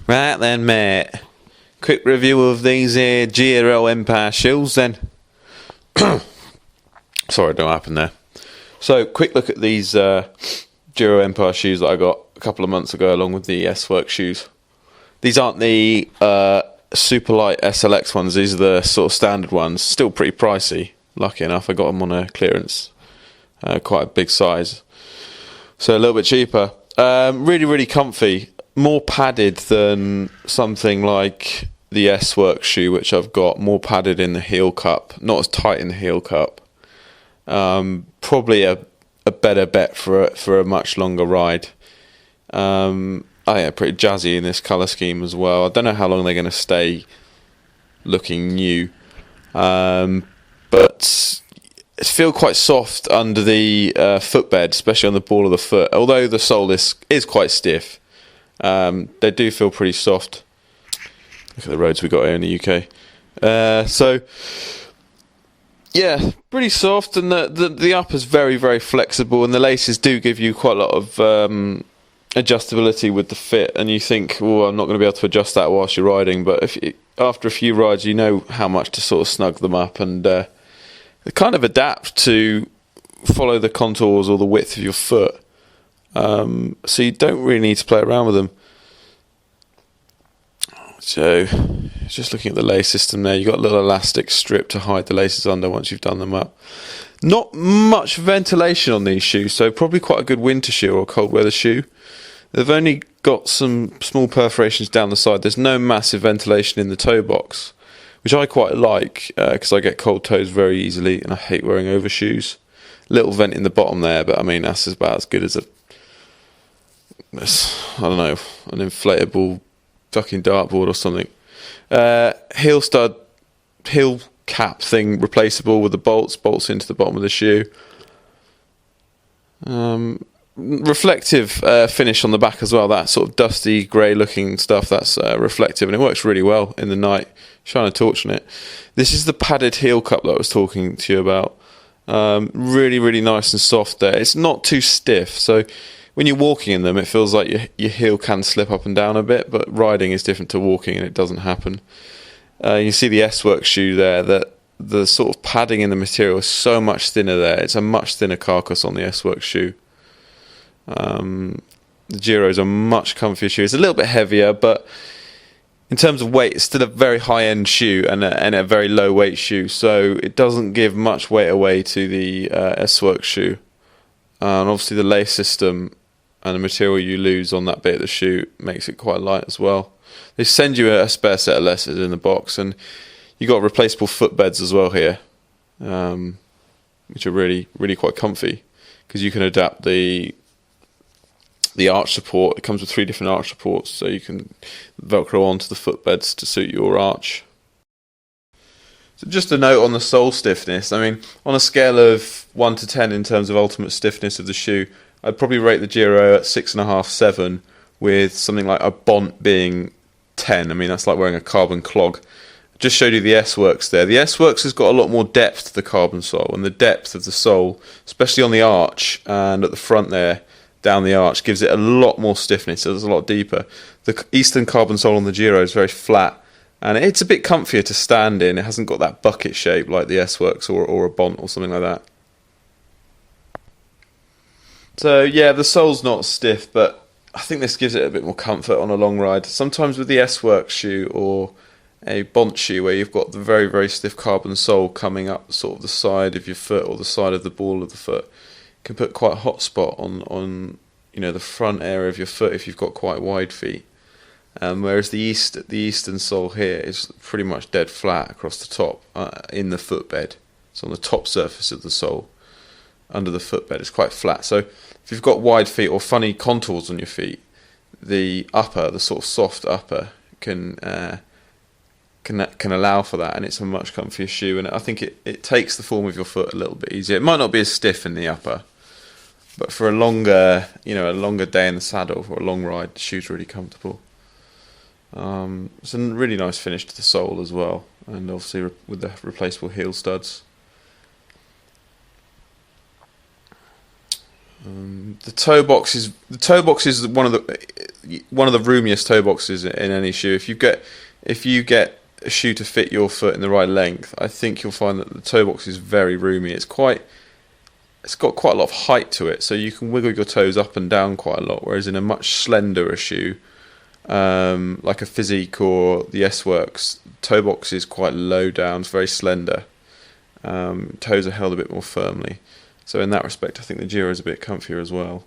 Right then, mate. Quick review of these Giro Empire shoes then. Sorry, don't happen there. So, quick look at these Giro Empire shoes that I got a couple of months ago along with the S-Work shoes. These aren't the super light SLX ones, these are the sort of standard ones. Still pretty pricey, lucky enough. I got them on a clearance, quite a big size. So a little bit cheaper. Really, really comfy. More padded than something like the S-Work shoe, which I've got. More padded in the heel cup, not as tight in the heel cup. Probably a better bet for a much longer ride. Pretty jazzy in this colour scheme as well. I don't know how long they're going to stay looking new, but it feels quite soft under the footbed, especially on the ball of the foot. Although the sole is quite stiff, they do feel pretty soft. Look at the roads we got here in the UK. So yeah, pretty soft, and the upper's very, very flexible, and the laces do give you quite a lot of adjustability with the fit. And you think, oh, I'm not going to be able to adjust that whilst you're riding, but after a few rides, you know how much to sort of snug them up, and they kind of adapt to follow the contours or the width of your foot. So you don't really need to play around with them. So, just looking at the lace system there, you've got a little elastic strip to hide the laces under once you've done them up. Not much ventilation on these shoes, so probably quite a good winter shoe or cold weather shoe. They've only got some small perforations down the side. There's no massive ventilation in the toe box, which I quite like because I get cold toes very easily and I hate wearing overshoes. Little vent in the bottom there, but I mean that's about as good as an inflatable fucking dartboard or something. Heel cap thing replaceable with the bolts into the bottom of the shoe. Reflective finish on the back as well, that sort of dusty grey looking stuff, that's reflective, and it works really well in the night. Shine a torch on it. This is the padded heel cup that I was talking to you about. Really, really nice and soft there. It's not too stiff, so when you're walking in them, it feels like your heel can slip up and down a bit, but riding is different to walking, and it doesn't happen. You see the S-Work shoe there, that the sort of padding in the material is so much thinner there. It's a much thinner carcass on the S-Work shoe. The Giro's a much comfier shoe. It's a little bit heavier, but in terms of weight, it's still a very high-end shoe and a very low-weight shoe, so it doesn't give much weight away to the S-Work shoe. And obviously the lace system and the material you lose on that bit of the shoe makes it quite light as well. They send you a spare set of laces in the box, and you got replaceable footbeds as well here, which are really, really quite comfy because you can adapt the arch support. It comes with 3 different arch supports, so you can velcro onto the footbeds to suit your arch. So just a note on the sole stiffness. I mean, on a scale of 1 to 10 in terms of ultimate stiffness of the shoe, I'd probably rate the Giro at 6.5, 7, with something like a Bont being 10. I mean, that's like wearing a carbon clog. Just showed you the S-Works there. The S-Works has got a lot more depth to the carbon sole, and the depth of the sole, especially on the arch and at the front there, down the arch, gives it a lot more stiffness. So it's a lot deeper. The Eastern carbon sole on the Giro is very flat, and it's a bit comfier to stand in. It hasn't got that bucket shape like the S-Works or a Bont or something like that. So yeah, the sole's not stiff, but I think this gives it a bit more comfort on a long ride. Sometimes with the S-Works shoe or a Bont shoe, where you've got the very, very stiff carbon sole coming up sort of the side of your foot or the side of the ball of the foot, can put quite a hot spot on the front area of your foot if you've got quite wide feet. Whereas the eastern sole here is pretty much dead flat across the top in the footbed. It's on the top surface of the sole. Under the footbed, it's quite flat. So if you've got wide feet or funny contours on your feet, the sort of soft upper can allow for that, and it's a much comfier shoe. And I think it takes the form of your foot a little bit easier. It might not be as stiff in the upper, but for a longer day in the saddle or a long ride, the shoe's really comfortable. It's a really nice finish to the sole as well, and obviously with the replaceable heel studs. The toe box is one of the roomiest toe boxes in any shoe. If you get a shoe to fit your foot in the right length, I think you'll find that the toe box is very roomy. It's got quite a lot of height to it, so you can wiggle your toes up and down quite a lot. Whereas in a much slenderer shoe, like a Physique or the S-Works, toe box is quite low down. It's very slender. Toes are held a bit more firmly. So in that respect, I think the Giro is a bit comfier as well.